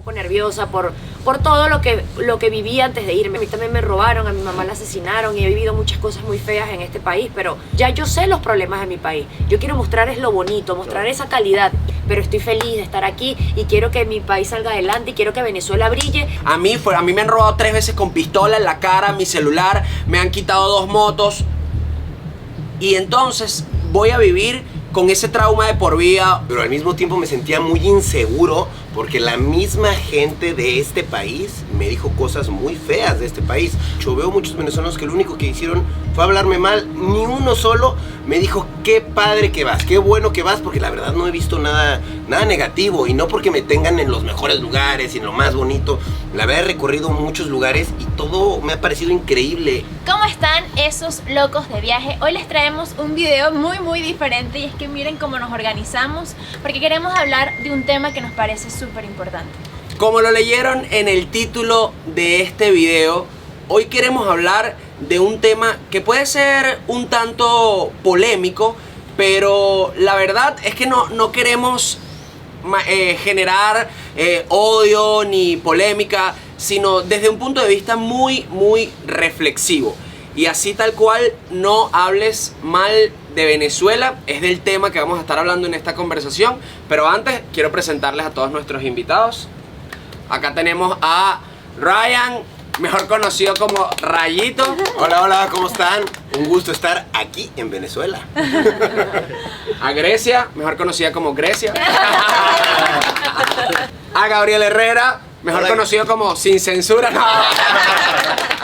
poco nerviosa por todo lo que viví antes de irme. A mí también me robaron, a mi mamá la asesinaron y he vivido muchas cosas muy feas en este país, pero ya yo sé los problemas de mi país. Yo quiero mostrar es lo bonito, mostrar esa calidad, pero estoy feliz de estar aquí y quiero que mi país salga adelante y quiero que Venezuela brille. A mí me han robado 3 veces con pistola en la cara, mi celular, me han quitado 2 motos y entonces voy a vivir con ese trauma de por vida. Pero al mismo tiempo me sentía muy inseguro porque la misma gente de este país me dijo cosas muy feas de este país. Yo veo muchos venezolanos que lo único que hicieron fue hablarme mal. Ni uno solo me dijo qué padre que vas, qué bueno que vas, porque la verdad no he visto nada negativo. Y no porque me tengan en los mejores lugares y en lo más bonito. La verdad he recorrido muchos lugares y todo me ha parecido increíble. ¿Cómo están esos locos de viaje? Hoy les traemos un video muy diferente y es que miren cómo nos organizamos porque queremos hablar de un tema que nos parece súper importante. Como lo leyeron en el título de este video, hoy queremos hablar de un tema que puede ser un tanto polémico, pero la verdad es que no queremos generar odio ni polémica, sino desde un punto de vista muy reflexivo. Y así tal cual, no hables mal de Venezuela, es del tema que vamos a estar hablando en esta conversación. Pero antes quiero presentarles a todos nuestros invitados. Acá tenemos a Ryan, mejor conocido como Rayito. Hola, ¿cómo están? Un gusto estar aquí en Venezuela. A Grecia, mejor conocida como Grecia. A Gabriel Herrera, mejor conocido como Sin Censura.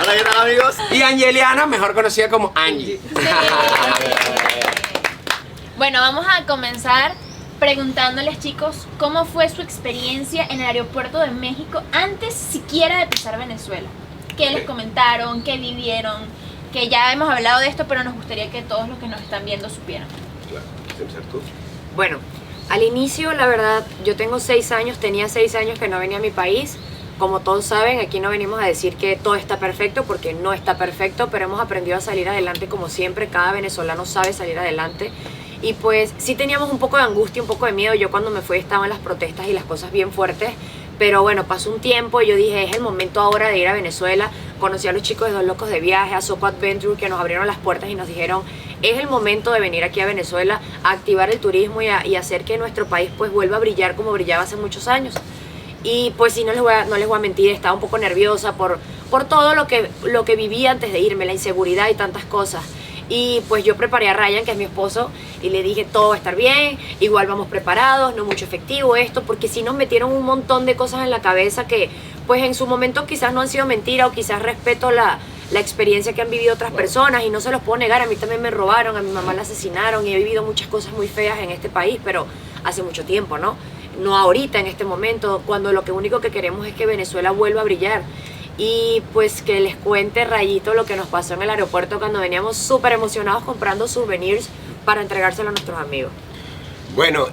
Hola, ¿qué tal, amigos? Y Angeliana, mejor conocida como Angie. Sí. Bueno, vamos a comenzar preguntándoles, chicos, ¿cómo fue su experiencia en el aeropuerto de México antes siquiera de pisar Venezuela? ¿Qué les comentaron? ¿Qué vivieron? Que ya hemos hablado de esto, pero nos gustaría que todos los que nos están viendo supieran. Claro, empezar tú. Bueno, al inicio, la verdad, yo tengo 6 años, tenía 6 años que no venía a mi país. Como todos saben, aquí no venimos a decir que todo está perfecto, porque no está perfecto, pero hemos aprendido a salir adelante como siempre. Cada venezolano sabe salir adelante. Y pues sí teníamos un poco de angustia, un poco de miedo. Yo cuando me fui estaban las protestas y las cosas bien fuertes. Pero bueno, pasó un tiempo y yo dije, es el momento ahora de ir a Venezuela. Conocí a los chicos de Dos Locos de Viaje, a Soco Adventure, que nos abrieron las puertas y nos dijeron, es el momento de venir aquí a Venezuela, a activar el turismo y hacer que nuestro país pues vuelva a brillar como brillaba hace muchos años. Y pues sí, no les voy a mentir, estaba un poco nerviosa por todo lo que viví antes de irme, la inseguridad y tantas cosas. Y pues yo preparé a Ryan, que es mi esposo, y le dije, todo va a estar bien, igual vamos preparados, no mucho efectivo esto, porque sí nos metieron un montón de cosas en la cabeza que pues en su momento quizás no han sido mentira, o quizás respeto la experiencia que han vivido otras personas y no se los puedo negar. A mí también me robaron, a mi mamá la asesinaron y he vivido muchas cosas muy feas en este país, pero hace mucho tiempo, ¿no? No ahorita, en este momento, cuando lo único que queremos es que Venezuela vuelva a brillar. Y pues que les cuente Rayito lo que nos pasó en el aeropuerto cuando veníamos súper emocionados comprando souvenirs para entregárselo a nuestros amigos. Bueno,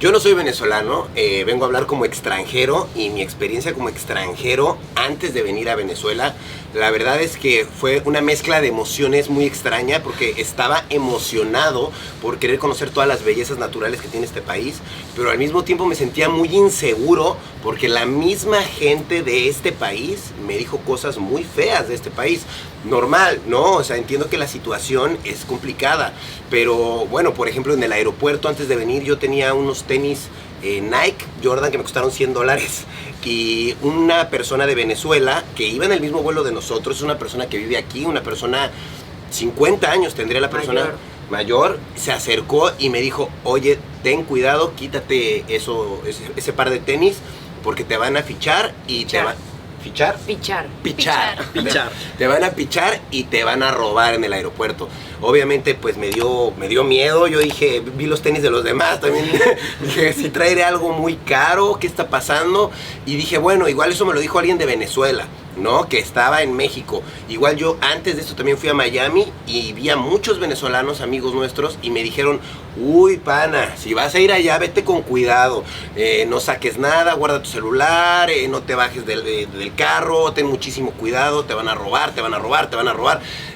yo no soy venezolano, vengo a hablar como extranjero y mi experiencia como extranjero antes de venir a Venezuela, la verdad es que fue una mezcla de emociones muy extraña porque estaba emocionado por querer conocer todas las bellezas naturales que tiene este país, pero al mismo tiempo me sentía muy inseguro porque la misma gente de este país me dijo cosas muy feas de este país. Normal, ¿no? O sea, entiendo que la situación es complicada, pero bueno, por ejemplo, en el aeropuerto antes de venir yo tenía unos tenis Nike Jordan que me costaron $100 y una persona de Venezuela que iba en el mismo vuelo de nosotros, es una persona que vive aquí, una persona 50 años tendría la persona mayor, se acercó y me dijo, oye, ten cuidado, quítate ese par de tenis porque te van a fichar y te van... ¿Fichar? Pichar. Te van a pichar y te van a robar en el aeropuerto. Obviamente pues me dio miedo. Yo dije, vi los tenis de los demás también. Dije, si traeré algo muy caro, ¿qué está pasando? Y dije, bueno, igual eso me lo dijo alguien de Venezuela, ¿no? Que estaba en México. Igual yo antes de esto también fui a Miami y vi a muchos venezolanos, amigos nuestros, y me dijeron, uy, pana, si vas a ir allá, vete con cuidado, no saques nada, guarda tu celular, no te bajes del carro, ten muchísimo cuidado, te van a robar.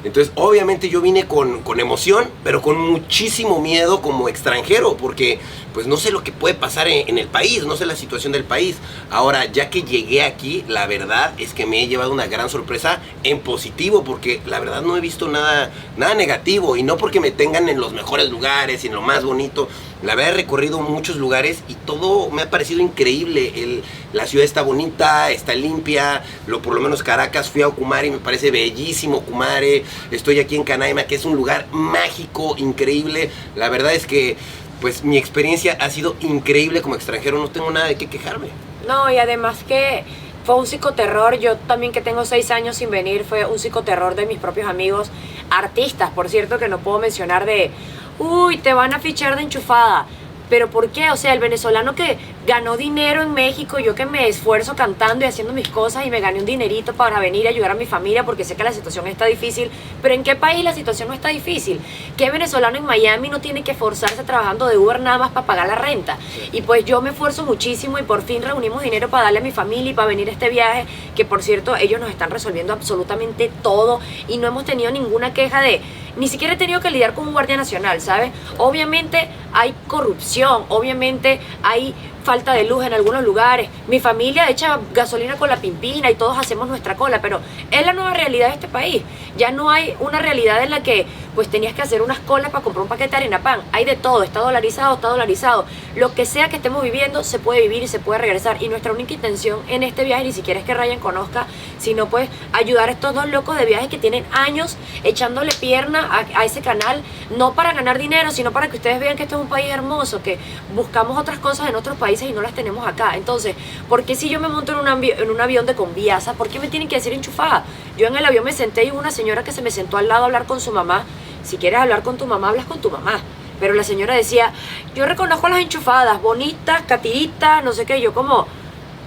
Entonces, obviamente yo vine con con emoción, pero con muchísimo miedo como extranjero, porque pues no sé lo que puede pasar en el país, no sé la situación del país. Ahora, ya que llegué aquí, la verdad es que me he llevado una gran sorpresa en positivo, porque la verdad no he visto nada negativo, y no porque me tengan en los mejores lugares y en lo más bonito. La verdad he recorrido muchos lugares y todo me ha parecido increíble. La ciudad está bonita, está limpia. Por lo menos Caracas, fui a Ocumare y me parece bellísimo Ocumare. Estoy aquí en Canaima, que es un lugar mágico, increíble. La verdad es que pues mi experiencia ha sido increíble como extranjero, no tengo nada de qué quejarme. No, y además que fue un psicoterror. Yo también, que tengo 6 años sin venir, fue un psicoterror de mis propios amigos, artistas, por cierto, que no puedo mencionar, de uy, te van a fichar de enchufada. ¿Pero por qué? O sea, el venezolano que ganó dinero en México, yo que me esfuerzo cantando y haciendo mis cosas y me gané un dinerito para venir a ayudar a mi familia porque sé que la situación está difícil. Pero ¿en qué país la situación no está difícil? ¿Qué venezolano en Miami no tiene que esforzarse trabajando de Uber nada más para pagar la renta? Y pues yo me esfuerzo muchísimo y por fin reunimos dinero para darle a mi familia y para venir a este viaje, que por cierto ellos nos están resolviendo absolutamente todo y no hemos tenido ninguna queja de... Ni siquiera he tenido que lidiar con un guardia nacional, ¿sabes? Obviamente hay corrupción, obviamente hay falta de luz en algunos lugares. Mi familia echa gasolina con la pimpina y todos hacemos nuestra cola, pero es la nueva realidad de este país. Ya no hay una realidad en la que pues tenías que hacer unas colas para comprar un paquete de harina pan. Hay de todo, está dolarizado, está dolarizado. Lo que sea que estemos viviendo se puede vivir y se puede regresar. Y nuestra única intención en este viaje ni siquiera es que Ryan conozca, sino pues ayudar a estos dos locos de viaje que tienen años echándole pierna a ese canal, no para ganar dinero, sino para que ustedes vean que este es un país hermoso, que buscamos otras cosas en otros países y no las tenemos acá. Entonces, ¿por qué si yo me monto en un avión de Conviasa, por qué me tienen que decir enchufada? Yo en el avión me senté y hubo una señora que se me sentó al lado a hablar con su mamá. Si quieres hablar con tu mamá, hablas con tu mamá. Pero la señora decía, yo reconozco a las enchufadas, bonitas, catiritas, no sé qué. Yo como,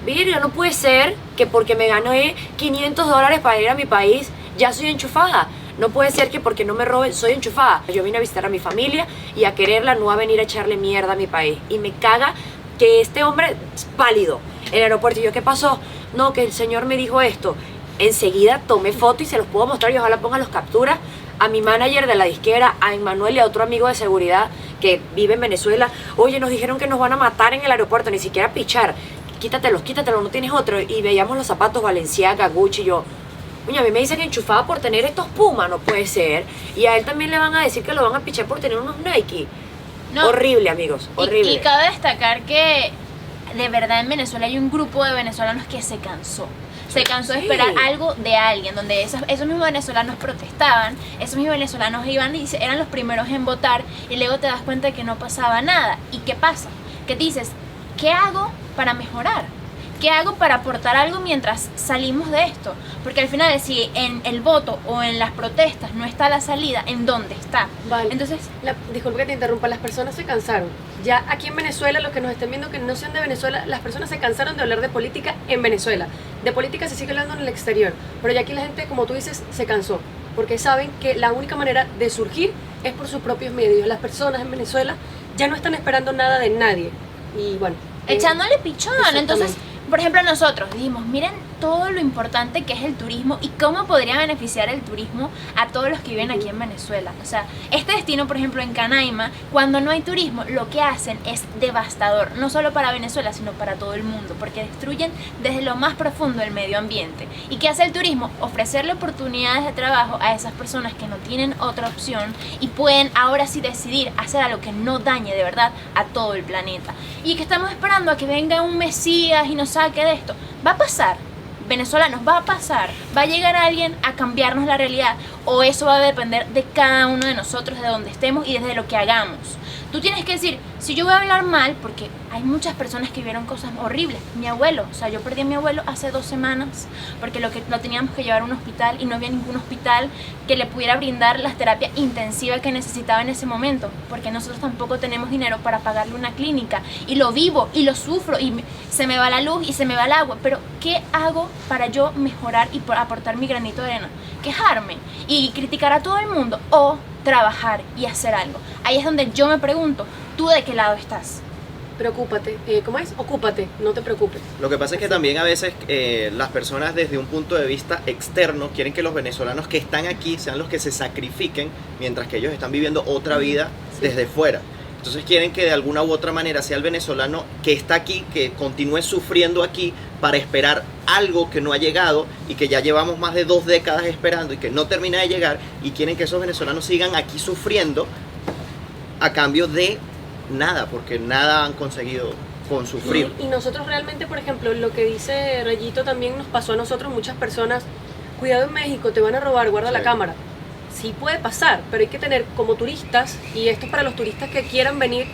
virga, no puede ser que porque me gané $500 para ir a mi país, ya soy enchufada. No puede ser que porque no me roben, soy enchufada. Yo vine a visitar a mi familia y a quererla, no a venir a echarle mierda a mi país. Y me caga que este hombre es pálido en el aeropuerto. Y yo, ¿qué pasó? No, que el señor me dijo esto. Enseguida tomé foto y se los puedo mostrar y ojalá pongan los capturas a mi manager de la disquera, a Emmanuel y a otro amigo de seguridad que vive en Venezuela. Oye, nos dijeron que nos van a matar en el aeropuerto, ni siquiera pichar. Quítatelos, no tienes otro. Y veíamos los zapatos Balenciaga, Gucci, y yo... Oye, a mí me dicen enchufada por tener estos Puma, no puede ser. Y a él también le van a decir que lo van a pichar por tener unos Nike. No. Horrible, amigos, horrible. Y cabe destacar que de verdad en Venezuela hay un grupo de venezolanos que se cansó. Se cansó de esperar algo de alguien, donde esos mismos venezolanos protestaban, esos mismos venezolanos iban y eran los primeros en votar, y luego te das cuenta de que no pasaba nada. ¿Y qué pasa? Que dices, ¿qué hago para mejorar? ¿Qué hago para aportar algo mientras salimos de esto? Porque al final, si en el voto o en las protestas no está la salida, ¿en dónde está? Vale. Entonces, disculpe que te interrumpa, las personas se cansaron. Ya aquí en Venezuela, los que nos estén viendo que no sean de Venezuela, las personas se cansaron de hablar de política en Venezuela. De política se sigue hablando en el exterior, pero ya aquí la gente, como tú dices, se cansó. Porque saben que la única manera de surgir es por sus propios medios. Las personas en Venezuela ya no están esperando nada de nadie. Y bueno... echándole pichón. Entonces, por ejemplo, nosotros dijimos, miren todo lo importante que es el turismo y cómo podría beneficiar el turismo a todos los que viven aquí en Venezuela. O sea, este destino, por ejemplo, en Canaima, cuando no hay turismo, lo que hacen es devastador, no solo para Venezuela, sino para todo el mundo, porque destruyen desde lo más profundo el medio ambiente. ¿Y qué hace el turismo? Ofrecerle oportunidades de trabajo a esas personas que no tienen otra opción y pueden ahora sí decidir hacer algo que no dañe de verdad a todo el planeta. Y que estamos esperando a que venga un Mesías y nos saque de esto. Va a pasar. Venezolanos, va a pasar, va a llegar alguien a cambiarnos la realidad, o eso va a depender de cada uno de nosotros, de donde estemos y desde lo que hagamos. Tú tienes que decir, si yo voy a hablar mal, porque hay muchas personas que vieron cosas horribles. Mi abuelo, o sea, yo perdí a mi abuelo hace 2 semanas porque lo teníamos que llevar a un hospital y no había ningún hospital que le pudiera brindar la terapia intensiva que necesitaba en ese momento, porque nosotros tampoco tenemos dinero para pagarle una clínica, y lo vivo y lo sufro y se me va la luz y se me va el agua, pero ¿qué hago para yo mejorar y aportar mi granito de arena? Quejarme y criticar a todo el mundo, o trabajar y hacer algo. Ahí es donde yo me pregunto, ¿tú de qué lado estás? preocúpate. ¿Cómo es? Ocúpate, no te preocupes. Lo que pasa es que también a veces las personas desde un punto de vista externo quieren que los venezolanos que están aquí sean los que se sacrifiquen mientras que ellos están viviendo otra vida desde fuera. Entonces quieren que de alguna u otra manera sea el venezolano que está aquí, que continúe sufriendo aquí para esperar algo que no ha llegado y que ya llevamos más de 2 décadas esperando y que no termina de llegar, y quieren que esos venezolanos sigan aquí sufriendo a cambio de nada, porque nada han conseguido con sufrir. Y nosotros realmente, por ejemplo, lo que dice Rayito también nos pasó a nosotros, muchas personas, cuidado en México, te van a robar, guarda la cámara. Sí puede pasar, pero hay que tener como turistas, y esto es para los turistas que quieran venir,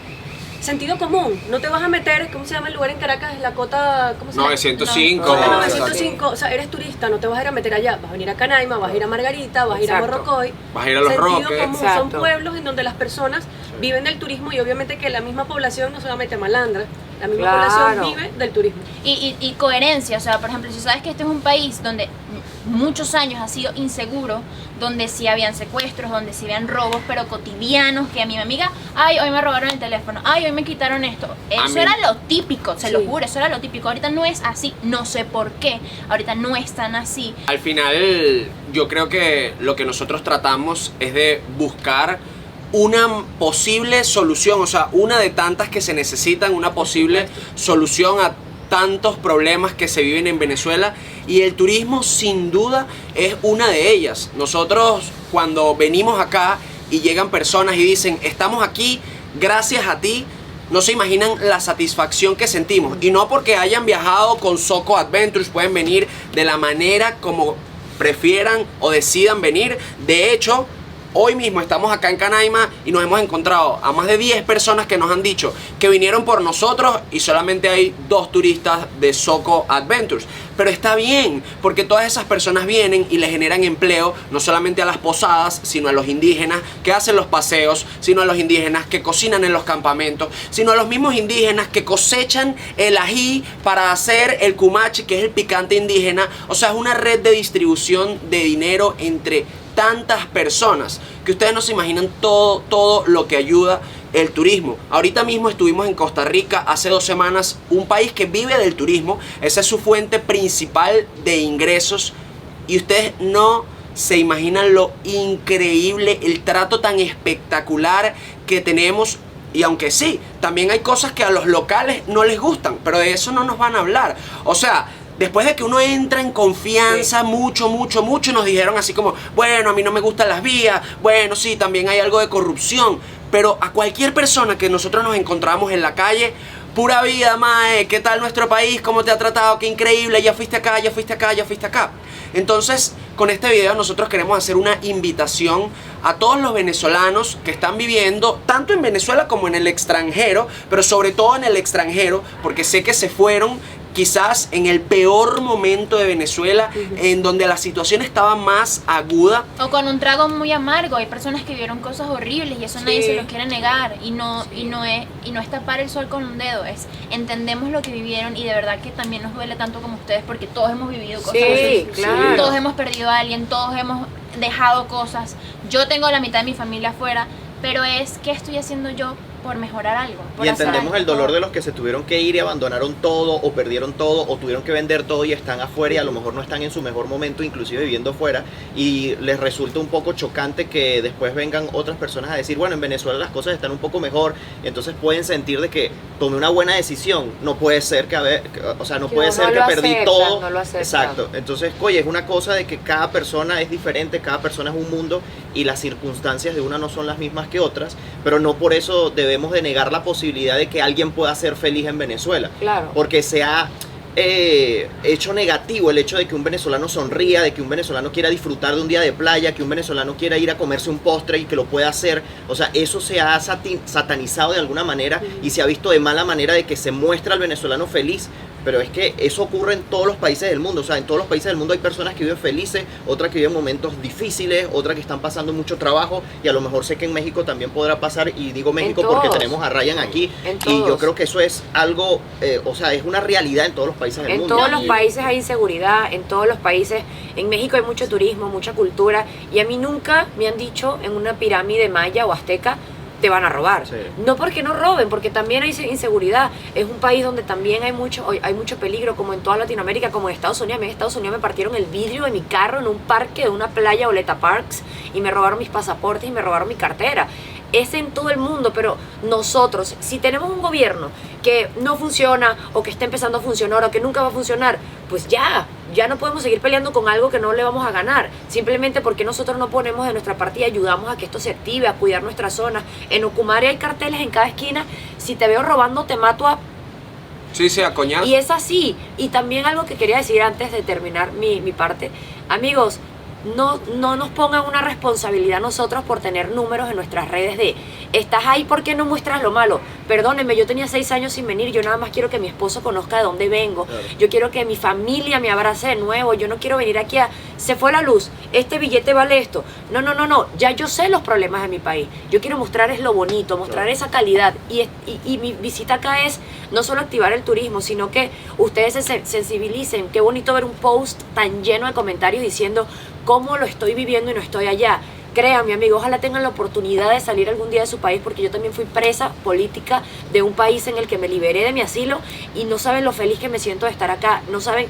sentido común. No te vas a meter, ¿cómo se llama el lugar en Caracas? La Cota, ¿cómo se llama? 905. Cota 905, o sea, eres turista, no te vas a ir a meter allá, vas a venir a Canaima, vas a ir a Margarita, vas a ir a Morrocoy. Vas a ir a Los Sentido Roques. común, son pueblos en donde las personas viven del turismo, y obviamente que la misma población no solamente malandra, la misma población vive del turismo. Y coherencia, o sea, por ejemplo, si sabes que este es un país donde muchos años ha sido inseguro, donde sí habían secuestros, donde sí habían robos, pero cotidianos, que a mi amiga, ay, hoy me robaron el teléfono, ay, hoy me quitaron esto. Eso era lo típico, se lo juro, eso era lo típico. Ahorita no es así, no sé por qué, ahorita no es tan así. Al final, yo creo que lo que nosotros tratamos es de buscar una posible solución, o sea, una de tantas que se necesitan, una posible solución a tantos problemas que se viven en Venezuela, y el turismo sin duda es una de ellas. Nosotros cuando venimos acá y llegan personas y dicen, estamos aquí gracias a ti, no se imaginan la satisfacción que sentimos, y no porque hayan viajado con Soco Adventures, pueden venir de la manera como prefieran o decidan venir. De hecho, hoy mismo estamos acá en Canaima y nos hemos encontrado a más de 10 personas que nos han dicho que vinieron por nosotros, y solamente hay 2 turistas de Soco Adventures. Pero está bien, porque todas esas personas vienen y le generan empleo no solamente a las posadas, sino a los indígenas que hacen los paseos, sino a los indígenas que cocinan en los campamentos, sino a los mismos indígenas que cosechan el ají para hacer el cumachi, que es el picante indígena. O sea, es una red de distribución de dinero entre tantas personas que ustedes no se imaginan todo lo que ayuda el turismo. Ahorita mismo estuvimos en Costa Rica hace 2 semanas, un país que vive del turismo, esa es su fuente principal de ingresos, y ustedes no se imaginan lo increíble, el trato tan espectacular que tenemos. Y aunque sí, también hay cosas que a los locales no les gustan, pero de eso no nos van a hablar. O sea, después de que uno entra en confianza, mucho, nos dijeron así como, bueno, a mí no me gustan las vías, bueno, sí, también hay algo de corrupción, pero a cualquier persona que nosotros nos encontramos en la calle, pura vida, mae, ¿qué tal nuestro país? ¿Cómo te ha tratado? Qué increíble, ya fuiste acá, ya fuiste acá, ya fuiste acá. Entonces, con este video nosotros queremos hacer una invitación a todos los venezolanos que están viviendo tanto en Venezuela como en el extranjero, pero sobre todo en el extranjero, porque sé que se fueron quizás en el peor momento de Venezuela, en donde la situación estaba más aguda. O con un trago muy amargo. Hay personas que vieron cosas horribles y eso nadie se lo quiere negar. Y no es tapar el sol con un dedo. Entendemos lo que vivieron, y de verdad que también nos duele tanto como ustedes, porque todos hemos vivido cosas así. Claro. Todos hemos perdido a alguien, todos hemos dejado cosas. Yo tengo la mitad de mi familia afuera, pero ¿qué estoy haciendo yo por mejorar algo? Por y hacer entendemos algo. el dolor de los que se tuvieron que ir y abandonaron todo, o perdieron todo, o tuvieron que vender todo y están afuera, y a lo mejor no están en su mejor momento, inclusive viviendo afuera, y les resulta un poco chocante que después vengan otras personas a decir, bueno, en Venezuela las cosas están un poco mejor, y entonces pueden sentir de que tomé una buena decisión. No puede ser que puede ser que perdí todo. No lo aceptan. Exacto. Entonces, oye, es una cosa de que cada persona es diferente, cada persona es un mundo, y las circunstancias de una no son las mismas que otras, pero no por eso debemos de negar la posibilidad de que alguien pueda ser feliz en Venezuela. Claro. Porque se ha hecho negativo el hecho de que un venezolano sonría, de que un venezolano quiera disfrutar de un día de playa, que un venezolano quiera ir a comerse un postre y que lo pueda hacer. O sea, eso se ha satanizado de alguna manera, y se ha visto de mala manera de que se muestra al venezolano feliz. Pero es que eso ocurre en todos los países del mundo. O sea, en todos los países del mundo hay personas que viven felices, otras que viven momentos difíciles, otras que están pasando mucho trabajo, y a lo mejor sé que en México también podrá pasar, y digo México porque tenemos a Ryan aquí, y yo creo que eso es algo, es una realidad en todos los países del mundo. En todos los países hay inseguridad, en todos los países. En México hay mucho turismo, mucha cultura, y a mí nunca me han dicho en una pirámide maya o azteca, te van a robar. Sí. No porque no roben, porque también hay inseguridad. Es un país donde también hay mucho peligro, como en toda Latinoamérica, como en Estados Unidos. A mí en Estados Unidos me partieron el vidrio de mi carro en un parque de una playa, Oleta Parks, y me robaron mis pasaportes y me robaron mi cartera. Es en todo el mundo, pero nosotros, si tenemos un gobierno que no funciona o que está empezando a funcionar o que nunca va a funcionar, pues ya no podemos seguir peleando con algo que no le vamos a ganar, simplemente porque nosotros no ponemos de nuestra parte y ayudamos a que esto se active, a cuidar nuestras zonas. En Ocumare hay carteles en cada esquina, si te veo robando te mato a... Sí, a coñazo. Y es así. Y también algo que quería decir antes de terminar mi parte, amigos, no nos pongan una responsabilidad nosotros por tener números en nuestras redes de estás ahí, ¿por qué no muestras lo malo? Perdónenme, yo tenía 6 años sin venir, yo nada más quiero que mi esposo conozca de dónde vengo, claro. Yo quiero que mi familia me abrace de nuevo, yo no quiero venir aquí a se fue la luz, este billete vale esto, no, ya yo sé los problemas de mi país, yo quiero mostrar es lo bonito, mostrar claro. esa calidad y mi visita acá es no solo activar el turismo, sino que ustedes se sensibilicen. Qué bonito ver un post tan lleno de comentarios diciendo cómo lo estoy viviendo y no estoy allá. Créanme, amigos, ojalá tengan la oportunidad de salir algún día de su país, porque yo también fui presa política de un país en el que me liberé de mi asilo y no saben lo feliz que me siento de estar acá, no saben,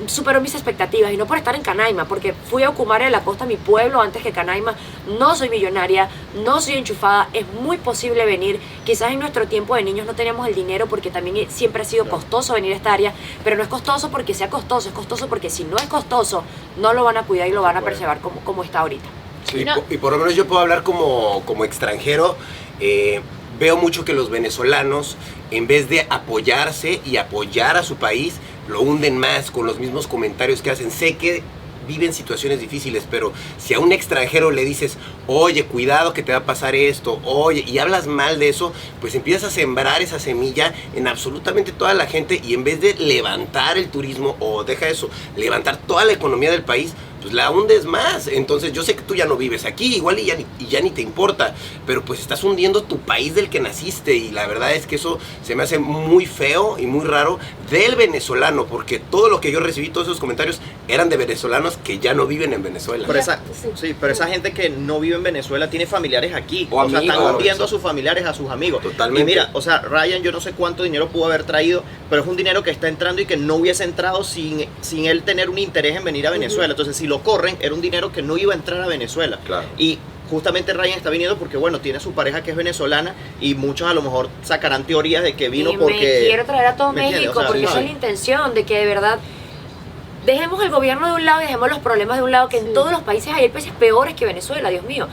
superó mis expectativas, y no por estar en Canaima, porque fui a Ocumare de la Costa, mi pueblo, antes que Canaima. No soy millonaria, no soy enchufada, es muy posible venir. Quizás en nuestro tiempo de niños no teníamos el dinero, porque también siempre ha sido costoso venir a esta área, pero no es costoso porque sea costoso, es costoso porque si no es costoso, no lo van a cuidar y lo van a preservar como está ahorita. Sí, No. y por lo menos yo puedo hablar como extranjero. Veo mucho que los venezolanos, en vez de apoyarse y apoyar a su país, lo hunden más con los mismos comentarios que hacen. Sé que viven situaciones difíciles, pero si a un extranjero le dices, oye, cuidado que te va a pasar esto, oye, y hablas mal de eso, pues empiezas a sembrar esa semilla en absolutamente toda la gente, y en vez de levantar el turismo, o deja eso, levantar toda la economía del país, pues la hundes más. Entonces yo sé que tú ya no vives aquí, igual y ya ni te importa, pero pues estás hundiendo tu país del que naciste, y la verdad es que eso se me hace muy feo y muy raro del venezolano, porque todo lo que yo recibí, todos esos comentarios, eran de venezolanos que ya no viven en Venezuela. Pero esa, Sí. sí, pero esa gente que no vive en Venezuela tiene familiares aquí. O sea, están amigos, hundiendo a eso. sus familiares, a sus amigos. Totalmente. Y mira, o sea, Ryan, yo no sé cuánto dinero pudo haber traído, pero es un dinero que está entrando y que no hubiese entrado sin él tener un interés en venir a Venezuela. Entonces, si lo corren, era un dinero que no iba a entrar a Venezuela. Claro. Y justamente Ryan está viniendo porque, bueno, tiene su pareja que es venezolana, y muchos a lo mejor sacarán teorías de que vino y porque... me quiero traer a todo ¿me entiendes? México, O sea, porque sí. esa es la intención, de que de verdad dejemos el gobierno de un lado y dejemos los problemas de un lado, que en todos los países hay países peores que Venezuela, Dios mío.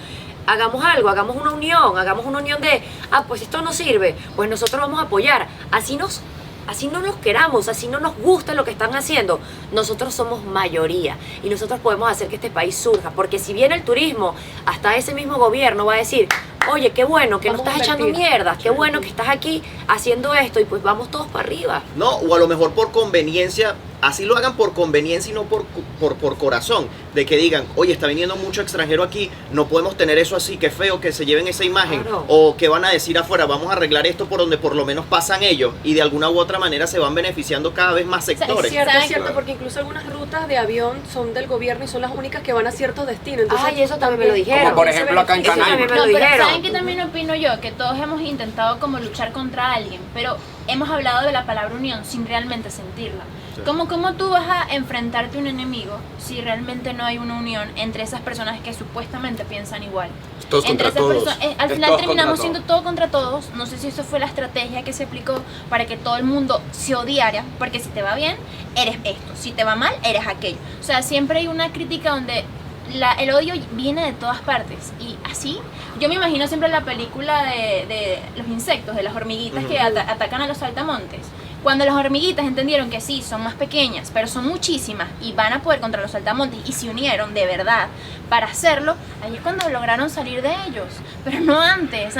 Hagamos algo, hagamos una unión de, pues esto no sirve, pues nosotros vamos a apoyar. Así no nos queramos, así no nos gusta lo que están haciendo, nosotros somos mayoría y nosotros podemos hacer que este país surja, porque si viene el turismo, hasta ese mismo gobierno va a decir, oye, qué bueno que no Vamos a estás echando invertir. mierdas, qué bueno que estás aquí haciendo esto, y pues vamos todos para arriba. No, o a lo mejor por conveniencia, así lo hagan por conveniencia y no por corazón, de que digan, oye, está viniendo mucho extranjero aquí, no podemos tener eso así, qué feo que se lleven esa imagen, Claro. o que van a decir afuera, vamos a arreglar esto por donde por lo menos pasan ellos, y de alguna u otra manera se van beneficiando cada vez más sectores. Es ¿Saben? cierto, porque incluso algunas rutas de avión son del gobierno y son las únicas que van a ciertos destinos. Entonces, Ay, eso también me lo dijeron. Como por ejemplo acá en Eso Canaima. también me No, lo pero dijeron. ¿saben qué también opino yo? Que todos hemos intentado como luchar contra alguien, pero hemos hablado de la palabra unión sin realmente sentirla. Sí. ¿Cómo tú vas a enfrentarte a un enemigo si realmente no hay una unión entre esas personas que supuestamente piensan igual? Todos Entre contra esas todos. personas, al Es final todos terminamos contra siendo todo contra todos. No sé si eso fue la estrategia que se aplicó para que todo el mundo se odiara, porque si te va bien, eres esto, si te va mal, eres aquello. O sea, siempre hay una crítica donde el odio viene de todas partes, y así yo me imagino siempre la película de los insectos, de las hormiguitas que atacan a los saltamontes. Cuando las hormiguitas entendieron que sí, son más pequeñas, pero son muchísimas y van a poder contra los saltamontes, y se unieron de verdad para hacerlo, ahí es cuando lograron salir de ellos. Pero no antes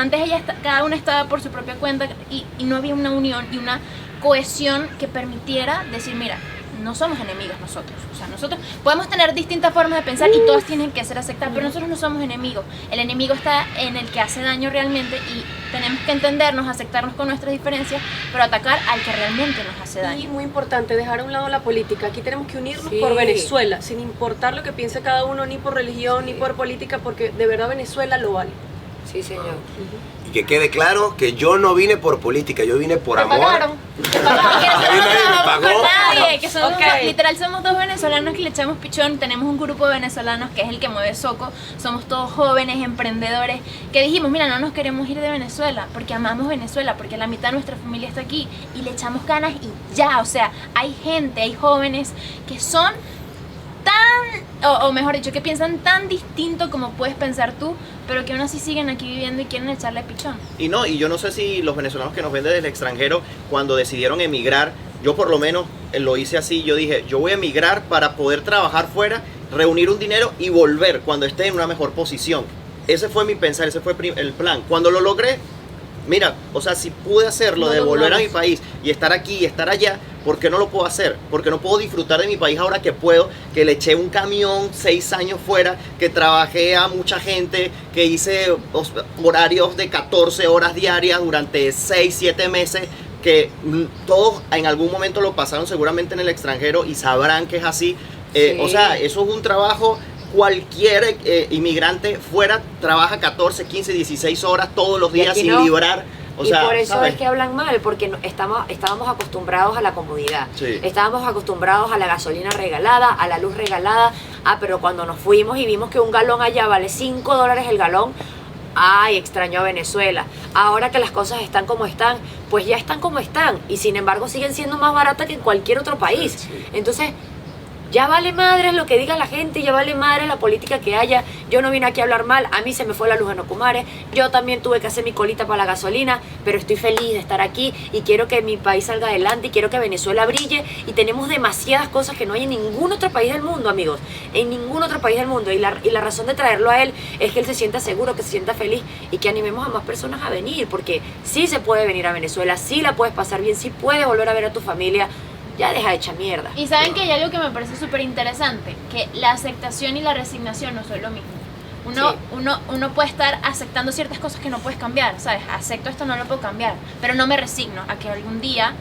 cada una estaba por su propia cuenta, y no había una unión y una cohesión que permitiera decir, mira, no somos enemigos nosotros. O sea, nosotros podemos tener distintas formas de pensar y todas tienen que ser aceptadas, pero nosotros no somos enemigos. El enemigo está en el que hace daño realmente, y tenemos que entendernos, aceptarnos con nuestras diferencias, pero atacar al que realmente nos hace Y daño. muy importante, dejar a un lado la política. Aquí tenemos que unirnos Sí. por Venezuela, sin importar lo que piense cada uno, ni por religión, ni por política, porque de verdad Venezuela lo vale. Sí, señor. Y que quede claro que yo no vine por política, yo vine por ¿Te amor. pagaron? ¿Te pagaron? Que Nadie nosotros me no pagó. vamos con nadie, que somos Ok. literal somos dos venezolanos que le echamos pichón. Tenemos un grupo de venezolanos que es el que mueve Soco. Somos todos jóvenes, emprendedores, que dijimos, mira, no nos queremos ir de Venezuela porque amamos Venezuela, porque la mitad de nuestra familia está aquí y le echamos ganas y ya, o sea, hay gente, hay jóvenes que son o mejor dicho, que piensan tan distinto como puedes pensar tú, pero que aún así siguen aquí viviendo y quieren echarle pichón. Y yo no sé si los venezolanos que nos ven desde el extranjero, cuando decidieron emigrar, yo por lo menos lo hice así, yo dije, yo voy a emigrar para poder trabajar fuera, reunir un dinero y volver cuando esté en una mejor posición. Ese fue mi pensar, ese fue el plan. Cuando lo logré, mira, o sea, si pude hacerlo, de volver a mi país y estar aquí y estar allá, ¿por qué no lo puedo hacer? Porque no puedo disfrutar de mi país ahora que puedo, que le eché un camión 6 años fuera, que trabajé a mucha gente, que hice horarios de 14 horas diarias durante 6, 7 meses, que todos en algún momento lo pasaron seguramente en el extranjero y sabrán que es así. Sí. O sea, eso es un trabajo. Cualquier inmigrante fuera trabaja 14, 15, 16 horas todos los Y días aquí sin no. librar. O y sea, por eso ¿sabes? es que hablan mal, porque estábamos acostumbrados a la comodidad. Sí. Estábamos acostumbrados a la gasolina regalada, a la luz regalada. Pero cuando nos fuimos y vimos que un galón allá vale $5 el galón, ay, extraño a Venezuela. Ahora que las cosas están como están, pues ya están como están. Y sin embargo siguen siendo más baratas que en cualquier otro país. Entonces, ya vale madre lo que diga la gente, ya vale madre la política que haya. Yo no vine aquí a hablar mal, a mí se me fue la luz en Ocumare, yo también tuve que hacer mi colita para la gasolina, pero estoy feliz de estar aquí y quiero que mi país salga adelante y quiero que Venezuela brille, y tenemos demasiadas cosas que no hay en ningún otro país del mundo, amigos, en ningún otro país del mundo, y la razón de traerlo a él es que él se sienta seguro, que se sienta feliz y que animemos a más personas a venir, porque sí se puede venir a Venezuela, sí la puedes pasar bien, sí puedes volver a ver a tu familia. Ya deja de echar mierda. Y saben que hay algo que me parece súper interesante, que la aceptación y la resignación no son lo mismo. Uno puede estar aceptando ciertas cosas que no puedes cambiar, ¿sabes? Acepto esto, no lo puedo cambiar, pero no me resigno a que algún día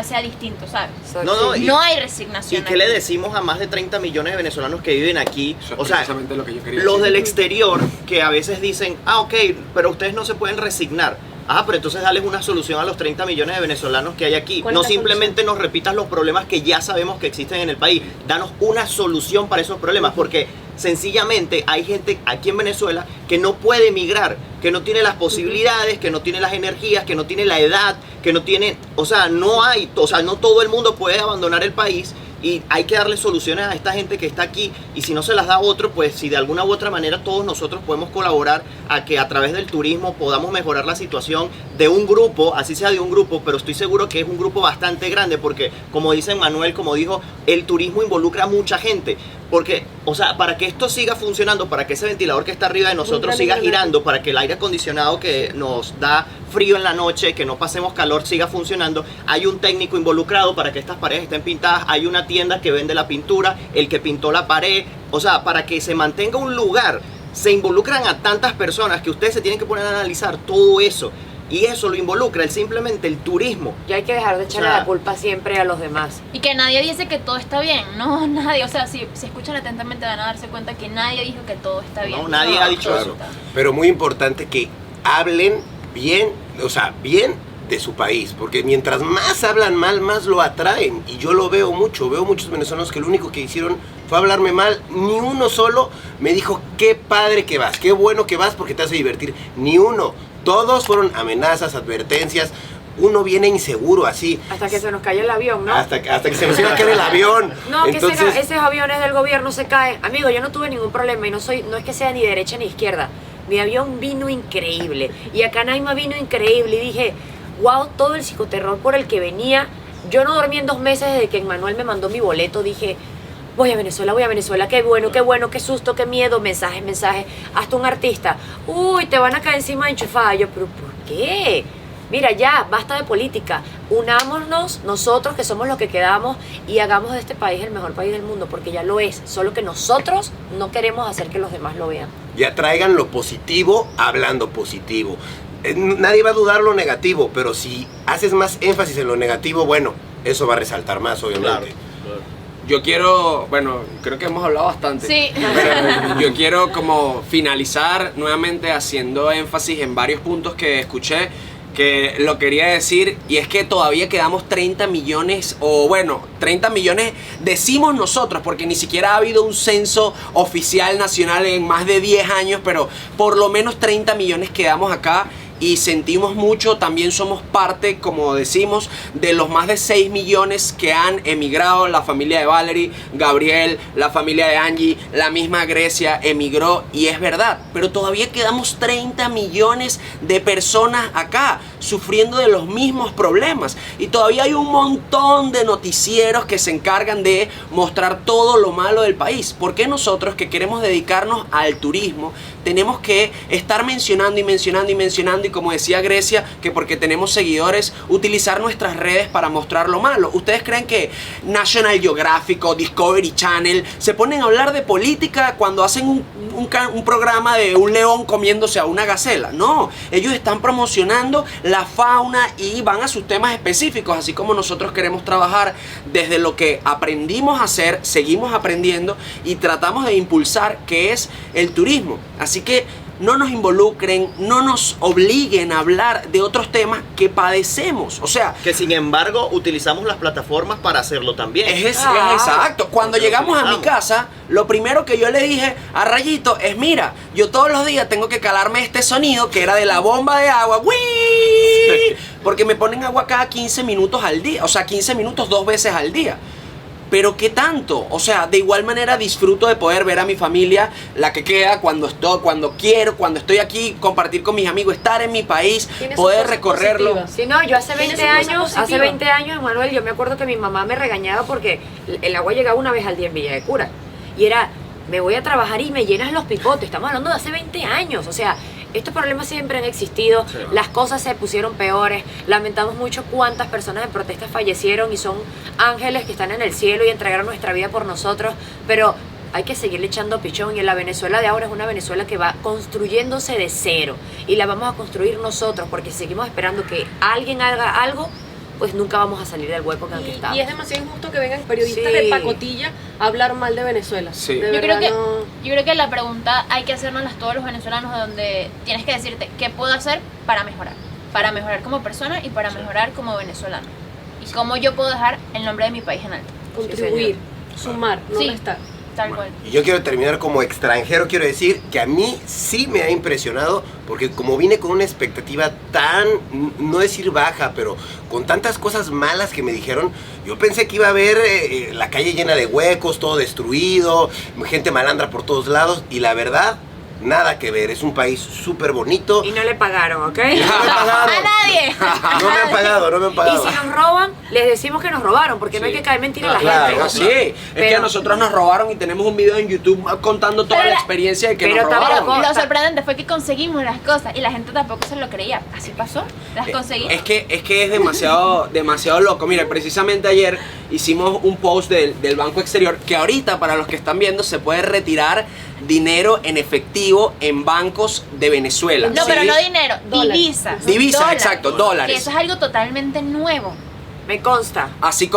sea distinto, ¿sabes? No, No hay resignación. ¿Y qué le decimos a más de 30 millones de venezolanos que viven aquí? Eso es O sea, precisamente lo que yo quería los decir. del exterior que a veces dicen, ok, pero ustedes no se pueden resignar. Pero entonces dales una solución a los 30 millones de venezolanos que hay aquí. ¿Cuál es No la simplemente nos repitas los problemas que ya sabemos que existen en el país. Danos una solución para esos problemas, porque sencillamente hay gente aquí en Venezuela que no puede emigrar, que no tiene las posibilidades, que no tiene las energías, que no tiene la edad, que no tiene, no todo el mundo puede abandonar el país. Y hay que darle soluciones a esta gente que está aquí, y si no se las da otro, pues si de alguna u otra manera todos nosotros podemos colaborar a que a través del turismo podamos mejorar la situación de un grupo, así sea de un grupo, pero estoy seguro que es un grupo bastante grande, porque como dice Manuel, como dijo, el turismo involucra a mucha gente. Porque, para que esto siga funcionando, para que ese ventilador que está arriba de nosotros siga girando, para que el aire acondicionado que nos da frío en la noche, que no pasemos calor, siga funcionando, hay un técnico involucrado para que estas paredes estén pintadas, hay una tienda que vende la pintura, el que pintó la pared, para que se mantenga un lugar, se involucran a tantas personas que ustedes se tienen que poner a analizar todo eso. Y eso lo involucra simplemente el turismo. Ya hay que dejar de echarle la culpa siempre a los demás. Y que nadie dice que todo está bien, no, nadie, si escuchan atentamente van a darse cuenta que nadie dijo que todo está bien. No, nadie ha dicho eso. Pero muy importante que hablen bien, bien de su país, porque mientras más hablan mal, más lo atraen. Y yo lo veo muchos venezolanos que lo único que hicieron fue hablarme mal. Ni uno solo me dijo, qué padre que vas, qué bueno que vas porque te hace divertir. Ni uno. Todos fueron amenazas, advertencias. Uno viene inseguro así. Hasta que se nos cayó el avión, ¿no? Hasta que se nos iba a caer el avión. No, Entonces, que esos aviones del gobierno se caen. Amigo, yo no tuve ningún problema y no es que sea ni derecha ni izquierda. Mi avión vino increíble. Y a Canaima vino increíble. Y dije, wow, todo el psicoterror por el que venía. Yo no dormí en 2 meses desde que Manuel me mandó mi boleto. Dije, voy a Venezuela, qué bueno, qué susto, qué miedo, mensajes. Hasta un artista, uy, te van a caer encima enchufada. Yo, pero ¿por qué? Mira, ya, basta de política. Unámonos nosotros, que somos los que quedamos, y hagamos de este país el mejor país del mundo, porque ya lo es. Solo que nosotros no queremos hacer que los demás lo vean. ya traigan lo positivo hablando positivo. Nadie va a dudar lo negativo, pero si haces más énfasis en lo negativo, bueno, eso va a resaltar más, obviamente. Claro. yo quiero, bueno, creo que hemos hablado bastante. Sí. Pero yo quiero como finalizar nuevamente haciendo énfasis en varios puntos que escuché que lo quería decir, y es que todavía quedamos 30 millones, o bueno, 30 millones decimos nosotros, porque ni siquiera ha habido un censo oficial nacional en más de 10 años, pero por lo menos 30 millones quedamos acá. Y sentimos mucho, también somos parte, como decimos, de los más de 6 millones que han emigrado. La familia de Valerie, Gabriel, la familia de Angie, la misma Grecia emigró, y es verdad, pero todavía quedamos 30 millones de personas acá sufriendo de los mismos problemas, y todavía hay un montón de noticieros que se encargan de mostrar todo lo malo del país. ¿Por qué nosotros, que queremos dedicarnos al turismo, tenemos que estar mencionando y mencionando y mencionando, y como decía Grecia, que porque tenemos seguidores, utilizar nuestras redes para mostrar lo malo? ¿Ustedes creen que National Geographic o Discovery Channel se ponen a hablar de política cuando hacen un programa de un león comiéndose a una gacela? No, ellos están promocionando la fauna y van a sus temas específicos, así como nosotros queremos trabajar desde lo que aprendimos a hacer, seguimos aprendiendo y tratamos de impulsar, que es el turismo. Así que no nos involucren, no nos obliguen a hablar de otros temas que padecemos. O sea, Que sin embargo utilizamos las plataformas para hacerlo también. es exacto. Cuando Porque lo llegamos a mi utilizamos. casa, lo primero que yo le dije a Rayito es: mira, yo todos los días tengo que calarme este sonido que era de la bomba de agua. ¡Wii! Porque me ponen agua cada 15 minutos al día. O sea, 15 minutos 2 veces al día. Pero ¿qué tanto? O sea, de igual manera disfruto de poder ver a mi familia, la que queda, cuando estoy aquí, compartir con mis amigos, estar en mi país, Tiene sus poder cosas recorrerlo. positivas. Sí, no, yo hace Tiene 20 su cosa años, positiva. Manuel, yo me acuerdo que mi mamá me regañaba porque el agua llegaba una vez al día en Villa de Cura. Y era, me voy a trabajar y me llenas los pipotes. Estamos hablando de hace 20 años. O sea, estos problemas siempre han existido. Sí. Las cosas se pusieron peores. Lamentamos mucho cuántas personas en protestas fallecieron y son ángeles que están en el cielo y entregaron nuestra vida por nosotros. Pero hay que seguirle echando pichón, y en la Venezuela de ahora es una Venezuela que va construyéndose de cero, y la vamos a construir nosotros, porque si seguimos esperando que alguien haga algo, pues nunca vamos a salir del hueco en el que estamos. Y es demasiado injusto que vengan periodistas Sí. de pacotilla a hablar mal de Venezuela. Sí. De Yo verdad creo, que, no- yo creo que la pregunta hay que hacérnoslas todos los venezolanos, de donde tienes que decirte qué puedo hacer para mejorar como persona y para mejorar como venezolano, y cómo yo puedo dejar el nombre de mi país en alto, contribuir, sumar, no Sí. restar. tal cual. Y yo quiero terminar como extranjero, quiero decir que a mí sí me ha impresionado, porque como vine con una expectativa tan, no decir baja, pero con tantas cosas malas que me dijeron, yo pensé que iba a haber la calle llena de huecos, todo destruido, gente malandra por todos lados, y la verdad, nada que ver. Es un país súper bonito. Y no le pagaron, ¿ok? No me han pagado. ¡A nadie! No me han pagado, no me han Y pagado. si nos roban, les decimos que nos robaron, porque no hay Sí. que caer mentira a la Claro, gente. Sí, es que Pero- a nosotros nos robaron y tenemos un video en YouTube contando toda Pero la la- experiencia de que pero nos tampoco- robaron. Lo sorprendente fue que conseguimos las cosas y la gente tampoco se lo creía. Así pasó, las conseguí. Es que es demasiado loco. Mira, precisamente ayer hicimos un post del Banco Exterior, que ahorita, para los que están viendo, se puede retirar dinero en efectivo en bancos de Venezuela. No, ¿sí? pero no dinero, Dólares. divisas. Divisas, Dólares. exacto, dólares. Que eso es algo totalmente nuevo. Me consta. Así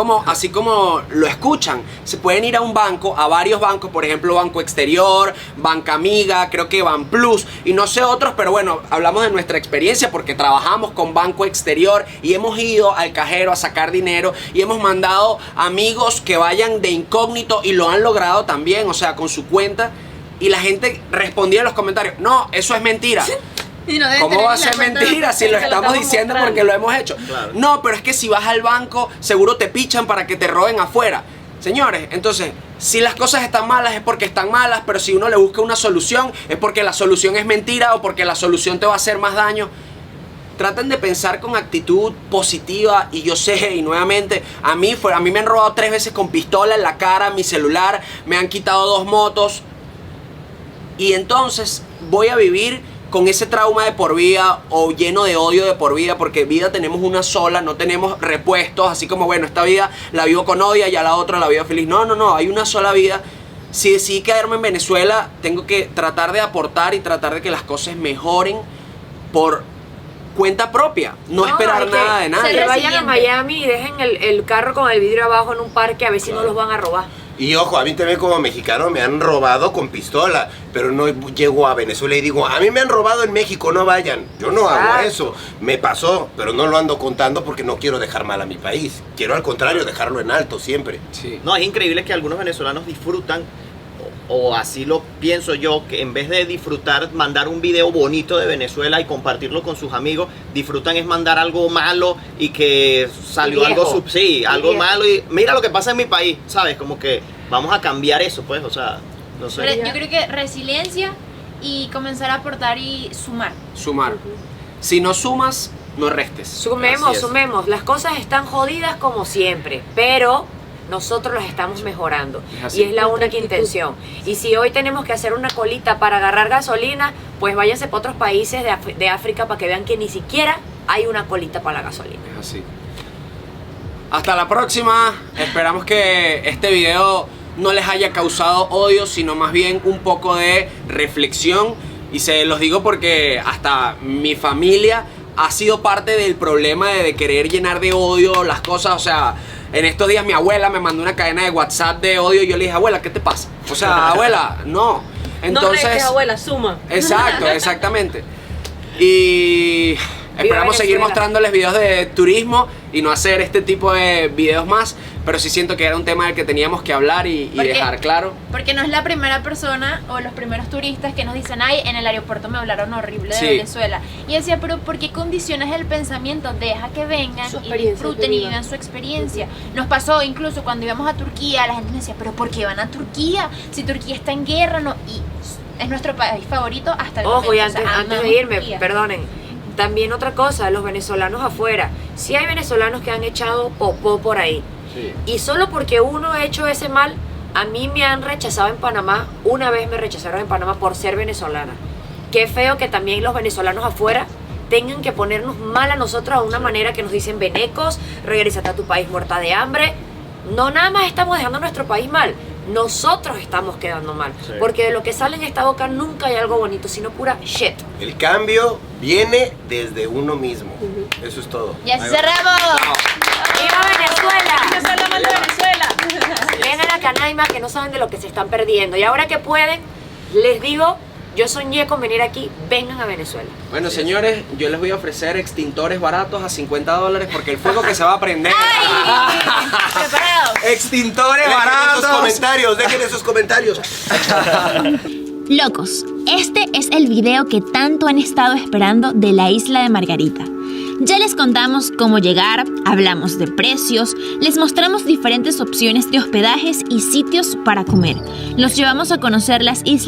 como lo escuchan, se pueden ir a un banco, a varios bancos, por ejemplo Banco Exterior, Banca Amiga, creo que Banplus y no sé otros, pero bueno, hablamos de nuestra experiencia porque trabajamos con Banco Exterior y hemos ido al cajero a sacar dinero y hemos mandado amigos que vayan de incógnito y lo han logrado también, o sea, con su cuenta, y la gente respondía en los comentarios: no, eso es mentira. Y no deben ¿Cómo tener va a la ser cuenta- mentira si se lo lo estamos estamos diciendo mostrando? porque lo hemos hecho? Claro. No, pero es que si vas al banco, seguro te pichan para que te roben afuera. Señores, entonces, si las cosas están malas es porque están malas, pero si uno le busca una solución es porque la solución es mentira o porque la solución te va a hacer más daño. Traten de pensar con actitud positiva. Y yo sé, y nuevamente, a mí me han robado 3 veces con pistola en la cara, mi celular, me han quitado 2 motos. Y entonces voy a vivir con ese trauma de por vida o lleno de odio de por vida, porque vida tenemos una sola, no tenemos repuestos, así como bueno, esta vida la vivo con odio, ya la otra la vivo feliz. No, hay una sola vida. Si decidí quedarme en Venezuela, tengo que tratar de aportar y tratar de que las cosas mejoren por cuenta propia, no esperar hay que- nada de Que nadie. vayan a Resiliente. Miami y dejen el carro con el vidrio abajo en un parque a ver si no los van a robar. Y ojo, a mí también como mexicano me han robado con pistola, pero no llego a Venezuela y digo, a mí me han robado en México, no vayan. Yo no hago Exacto. eso. Me pasó, pero no lo ando contando porque no quiero dejar mal a mi país. Quiero al contrario dejarlo en alto siempre. Sí. No, es increíble que algunos venezolanos disfrutan, o así lo pienso yo, que en vez de disfrutar, mandar un video bonito de Venezuela y compartirlo con sus amigos, disfrutan es mandar algo malo y que salió Y algo viejo. Y algo viejo. malo y mira lo que pasa en mi país, ¿sabes? Como que vamos a cambiar eso, pues, o sea, no sé. Pero yo creo que resiliencia y comenzar a aportar y sumar. Sumar. Si no sumas, no restes. Sumemos, Así es. sumemos. Las cosas están jodidas como siempre, pero nosotros las estamos mejorando. Es así. Y es la Nuestra única actitud. intención. Y si hoy tenemos que hacer una colita para agarrar gasolina, pues váyanse para otros países de África para que vean que ni siquiera hay una colita para la gasolina. Es así. Hasta la próxima. Esperamos que este video no les haya causado odio, sino más bien un poco de reflexión. Y se los digo porque hasta mi familia ha sido parte del problema de querer llenar de odio las cosas. O sea, en estos días mi abuela me mandó una cadena de WhatsApp de odio y yo le dije, abuela, ¿qué te pasa? O sea, abuela, no. No Entonces, restes, abuela, suma. exacto, exactamente. Y esperamos seguir Venezuela. mostrándoles videos de turismo y no hacer este tipo de videos más, pero sí siento que era un tema del que teníamos que hablar y Porque- dejar claro. Porque no es la primera persona o los primeros turistas que nos dicen, ay, en el aeropuerto me hablaron horrible de Sí. Venezuela. Y decía, pero ¿por qué condicionas el pensamiento? Deja que vengan Su y experiencia, disfruten que y vivan. vivan su experiencia. Nos pasó incluso cuando íbamos a Turquía, la gente nos decía, pero ¿por qué van a Turquía? Si Turquía está en guerra, no. Y es nuestro país favorito hasta el momento. Ojo, y O antes, sea, antes de amamos irme, Turquía. perdonen. También otra cosa, los venezolanos afuera. Sí hay venezolanos que han echado popó por ahí. Y solo porque uno ha hecho ese mal, a mí me han rechazado en Panamá. Una vez me rechazaron en Panamá por ser venezolana. Qué feo que también los venezolanos afuera tengan que ponernos mal a nosotros de una manera que nos dicen venecos, regresate a tu país muerta de hambre. No nada más estamos dejando nuestro país mal, nosotros estamos quedando mal. Sí. Porque de lo que sale en esta boca nunca hay algo bonito, sino pura shit. El cambio viene desde uno mismo. Eso es todo. Y así cerramos. ¡Viva Venezuela! Yo soy la mal de Venezuela. Ven a la canaima que no saben de lo que se están perdiendo. Y ahora que pueden, les digo, yo soñé con venir aquí, vengan a Venezuela. Bueno, señores, yo les voy a ofrecer extintores baratos a $50 porque el fuego que se va a prender. Preparados. Extintores Dejen esos baratos. comentarios, dejen esos comentarios. Locos, este es el video que tanto han estado esperando de la isla de Margarita. Ya les contamos cómo llegar, hablamos de precios, les mostramos diferentes opciones de hospedajes y sitios para comer. Los llevamos a conocer las islas